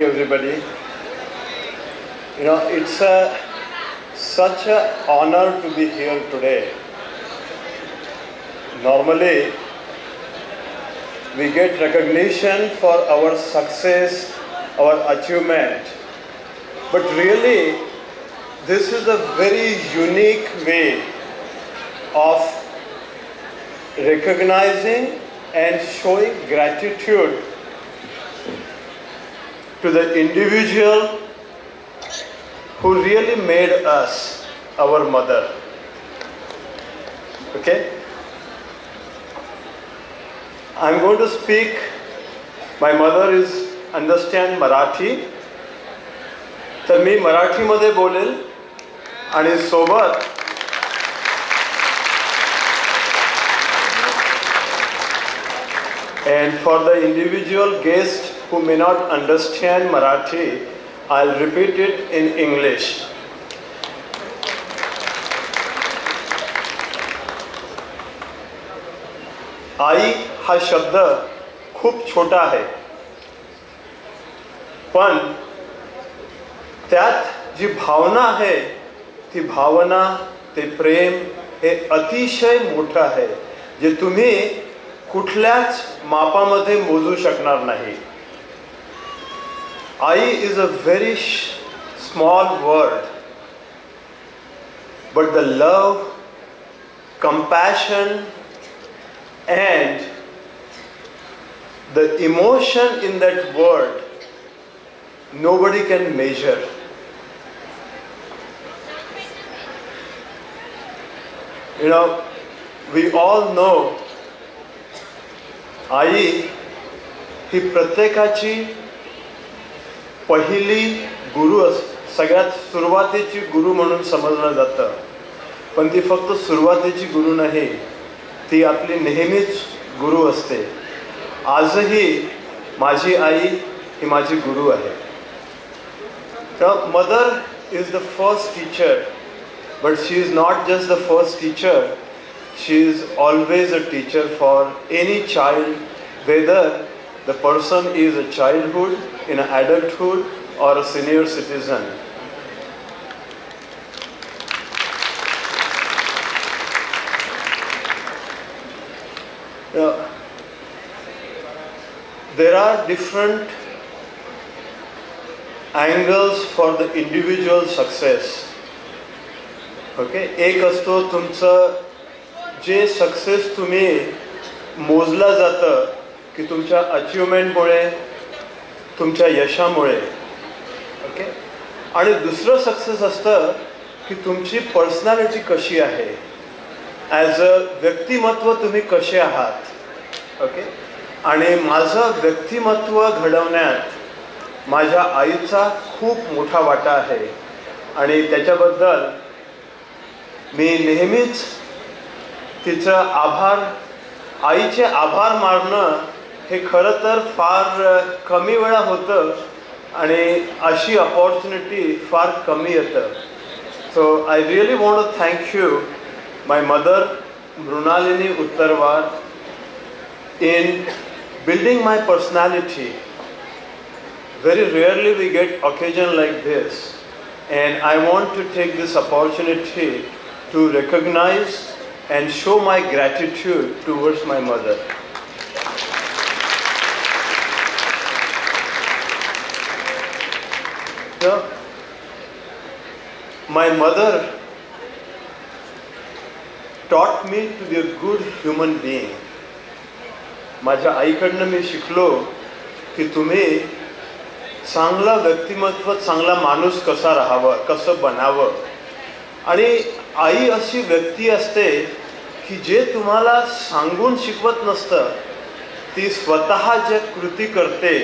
Everybody. It's such an honor to be here today. Normally, we get recognition for our success, our achievement. But really, this is a very unique way of recognizing and showing gratitude to the individual who really made us, our mother. Okay? I'm going to speak. My mother is understand Marathi. तर मी मराठीमध्ये बोलेल आणि सोबत and for the individual guest who may not understand Marathi, I'll repeat it in English. आई हा शब्द खूप छोटा आहे, पण त्यात जी भावना आहे ती भावना, ते प्रेम हे अतिशय मोठं आहे, जे तुम्ही कुठल्याच मापामध्ये मोजू शकणार नाही. आई is a very small word, but the love, compassion, and the emotion in that word, nobody can measure. We all know आई ही प्रत्येकाची पहिली गुरु सगळ्यात सुरुवातीची गुरु म्हणून समजलं जातं. पण ती फक्त सुरुवातीची गुरु नाही, ती आपली नेहमीच गुरु असते. आजही माझी आई ही माझी गुरु आहे. Mother is the first teacher, but she is not just the first teacher. She is always a teacher for any child, whether the person is a childhood, in an adulthood, or a senior citizen. There are different angles for the individual success. Okay, एक असतो तुमचं जे success तुम्ही मोजला जातं की तुमच्या अचिव्हमेंटमुळे, तुमच्या यशामुळे. Okay, आणि दुसरं सक्सेस असतं की तुमची पर्सनॅलिटी कशी आहे, ॲज अ व्यक्तिमत्व तुम्ही कसे आहात. ओके, आणि माझं व्यक्तिमत्व घडवण्यात माझ्या आईचा खूप मोठा वाटा आहे, आणि त्याच्याबद्दल मी नेहमीच तिचं आईचे आभार मानणं हे खरं तर फार कमी वेळा होतं, आणि अशी अपॉर्च्युनिटी फार कमी येतं. So I really want to thank you my mother Mrunalini Uttarwar in building my personality. Very rarely we get occasion like this, and I want to take this opportunity to recognize and show my gratitude towards my mother. My mother taught me to be a good human being. माझ्या आईकडनं मी शिकलो की तुम्ही चांगला व्यक्तिमत्व, चांगला माणूस कसा राहावं, कसं बनावं. आणि आई अशी व्यक्ती असते की जे तुम्हाला सांगून शिकवत नसतं, ती स्वतः जे कृती करते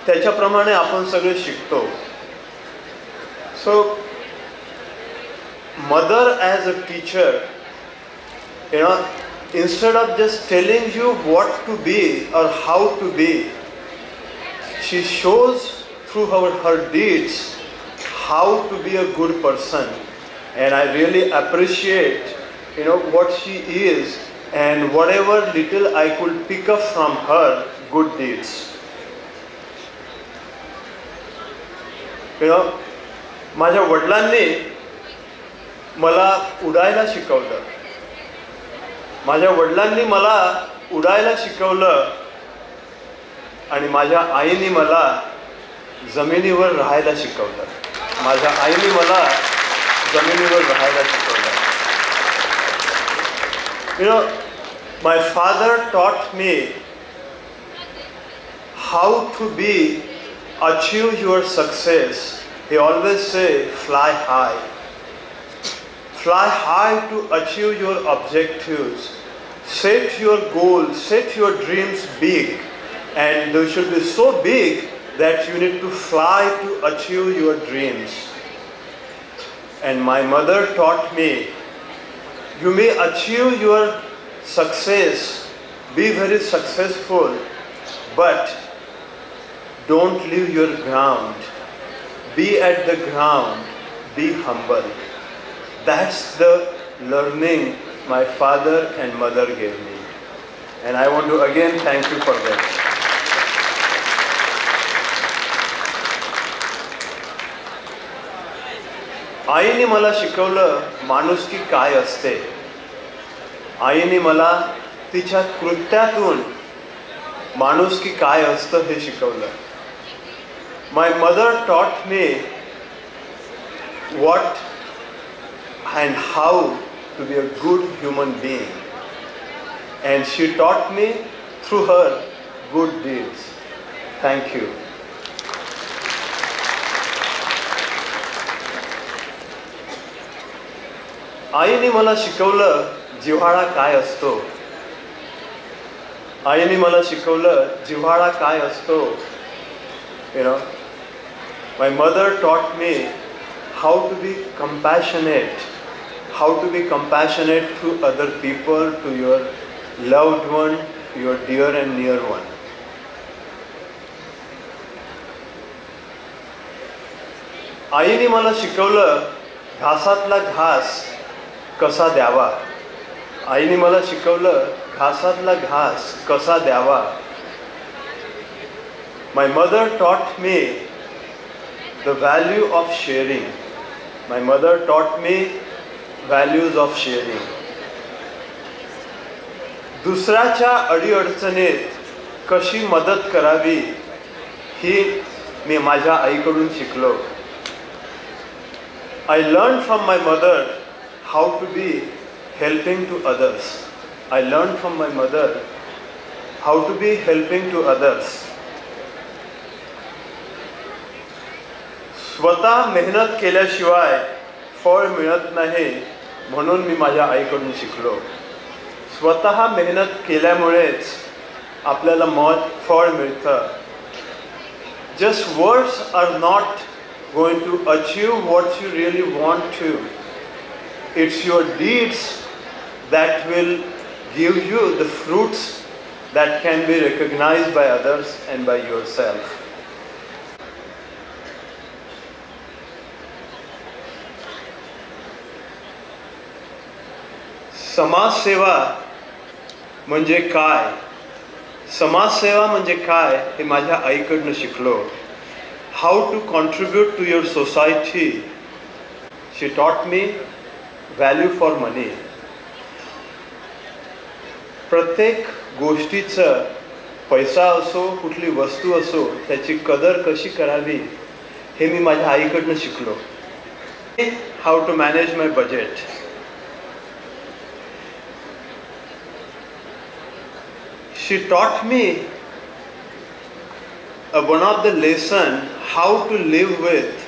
त्याच्याप्रमाणे आपण सगळे शिकतो. So mother as a teacher, instead of just telling you what to be or how to be, she shows through her deeds how to be a good person. And I really appreciate what she is, and whatever little I could pick up from her good deeds. माझ्या वडिलांनी मला उडायला शिकवलं. माझ्या वडिलांनी मला उडायला शिकवलं आणि माझ्या आईने मला जमिनीवर राहायला शिकवलं. माझ्या आईने मला जमिनीवर राहायला शिकवलं. My father taught me how to achieve your success. He always say, fly high. Fly high to achieve your objectives. Set your goals, set your dreams big. And they should be so big that you need to fly to achieve your dreams. And my mother taught me, you may achieve your success, be very successful, but don't leave your ground. Be at the ground, be humble. That's the learning my father and mother gave me. And I want to again thank you for that. आईने मला शिकवलं माणुसकी काय असते. आईने मला तिच्या कृत्यातून माणुसकी काय असतं हे शिकवलं. My mother taught me what and how to be a good human being. And she taught me through her good deeds. Thank you. आईने मला शिकवलं जिव्हाळा काय असतो. आईने मला शिकवलं जिव्हाळा काय असतो. My mother taught me how to be compassionate, how to be compassionate to other people, to your loved one, your dear and near one. आईने मला शिकवलं घासातला घास कसा द्यावा. आईने मला शिकवलं घासातला घास कसा द्यावा. My mother taught me the value of sharing. My mother taught me values of sharing. दुसऱ्याच्या अडीअडचणीत कशी मदत करावी ही मी माझ्या आईकडून शिकलो. I learned from my mother how to be helping to others. I learned from my mother how to be helping to others. स्वतः मेहनत केल्याशिवाय फळ मिळत नाही म्हणून मी माझ्या आईकडून शिकलो. स्वतः मेहनत केल्यामुळेच आपल्याला फळ मिळतं. Just words are not going to achieve what you really want to. It's your deeds that will give you the fruits that can be recognized by others and by yourself. समाजसेवा म्हणजे काय, समाजसेवा म्हणजे काय हे माझ्या आईकडून शिकलो. How to contribute to your society. She taught me value for money. प्रत्येक गोष्टीचं पैसा असो कुठली वस्तू असो त्याची कदर कशी करावी हे मी माझ्या आईकडून शिकलो. How to manage my budget. She taught me one of the lesson how to live with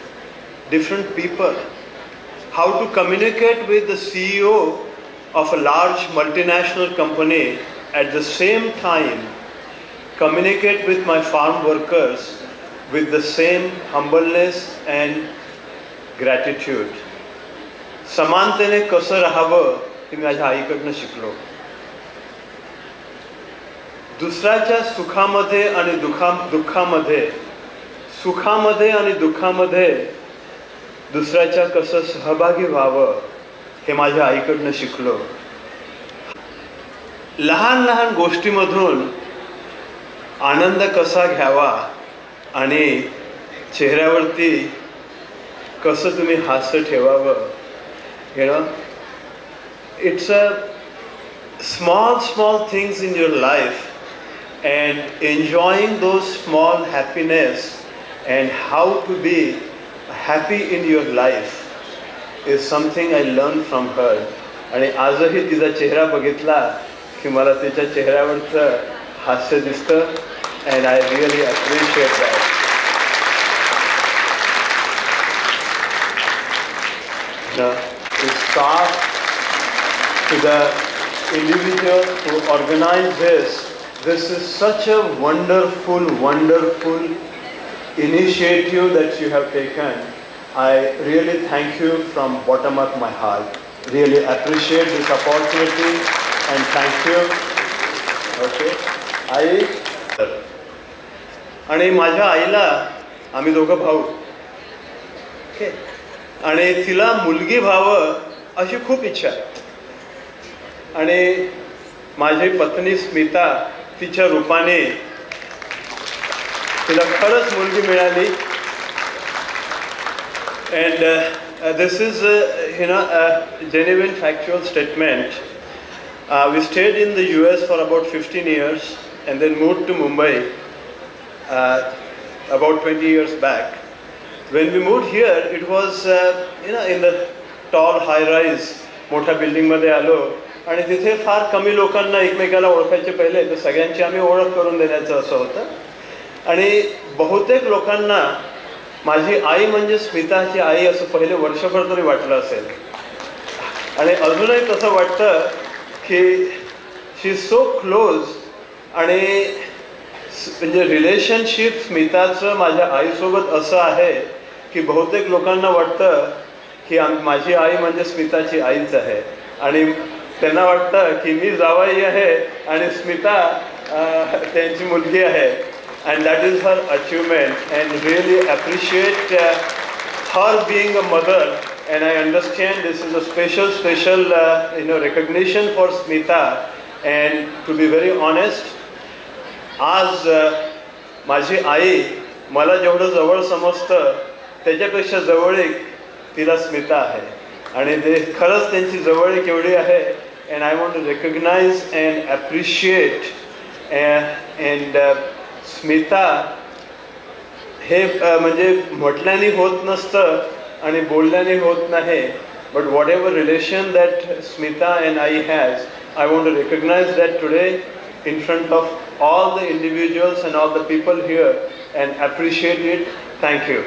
different people, how to communicate with the CEO of a large multinational company, at the same time communicate with my farm workers with the same humbleness and gratitude. समानतेने कसं राहावं हे माझ्या आईकडून शिकलो. दुसऱ्याच्या सुखामध्ये आणि दुःखामध्ये, सुखामध्ये आणि दुःखामध्ये दुसऱ्याच्या कसं सहभागी व्हावं हे माझ्या आईकडून शिकलो. लहान लहान गोष्टीमधून आनंद कसा घ्यावा आणि चेहऱ्यावरती कसं तुम्ही हास्य ठेवावं. It's a small things in your life, and enjoying those small happiness and how to be happy in your life is something I learned from her. आणि आजही तिचा चेहरा बघितला की मला तिच्या चेहऱ्यावरचं हास्य दिसतं, and I really appreciate that. To start to the individual who organized this is such a wonderful initiative that you have taken. I really thank you from bottom of my heart. Really appreciate this opportunity and thank you. Okay. आई आणि माझ्या आईला आम्ही दोघं भाऊ. Okay. आणि तिला मुलगी व्हावं अशी खूप इच्छा आहे. आणि माझी पत्नी स्मिता तिच्या रूपाने तिला खरंच मुलगी मिळाली. And this is a genuine factual statement. We stayed in the US for about 15 years and then moved to Mumbai about 20 years back. When we moved here, it was in the tall high-rise मोठ्या बिल्डिंगमध्ये आलो आणि तिथे फार कमी लोकांना एकमेकाला ओळखायचे. पहिले तर सगळ्यांची आम्ही ओळख करून देण्याचं असं होतं. आणि बहुतेक लोकांना माझी आई म्हणजे स्मिताची आई असं पहिले वर्षभर तरी वाटलं असेल. आणि अजूनही तसं वाटतं की शी इज सो क्लोज. आणि म्हणजे रिलेशनशिप स्मिताचं माझ्या आईसोबत असं आहे की बहुतेक लोकांना वाटतं की माझी आई म्हणजे स्मिताची आईच आहे. आणि त्यांना वाटतं की मी जावई आहे आणि स्मिता त्यांची मुलगी आहे. And that is her achievement, and really appreciate her being a mother. And I understand this is a special recognition for Smita. And to be very honest, आज माझी आई मला जेवढं जवळ समजतं त्याच्यापेक्षा जवळीक तिला स्मिता आहे. आणि ते खरंच त्यांची जवळीक एवढी आहे. And I want to recognize and appreciate and Smita हे म्हणजे म्हटल्याने होत नसतं आणि बोलल्याने होत नाही. But whatever relation that Smita and I has, I want to recognise that today in front of all the individuals and all the people here and appreciate it. Thank you.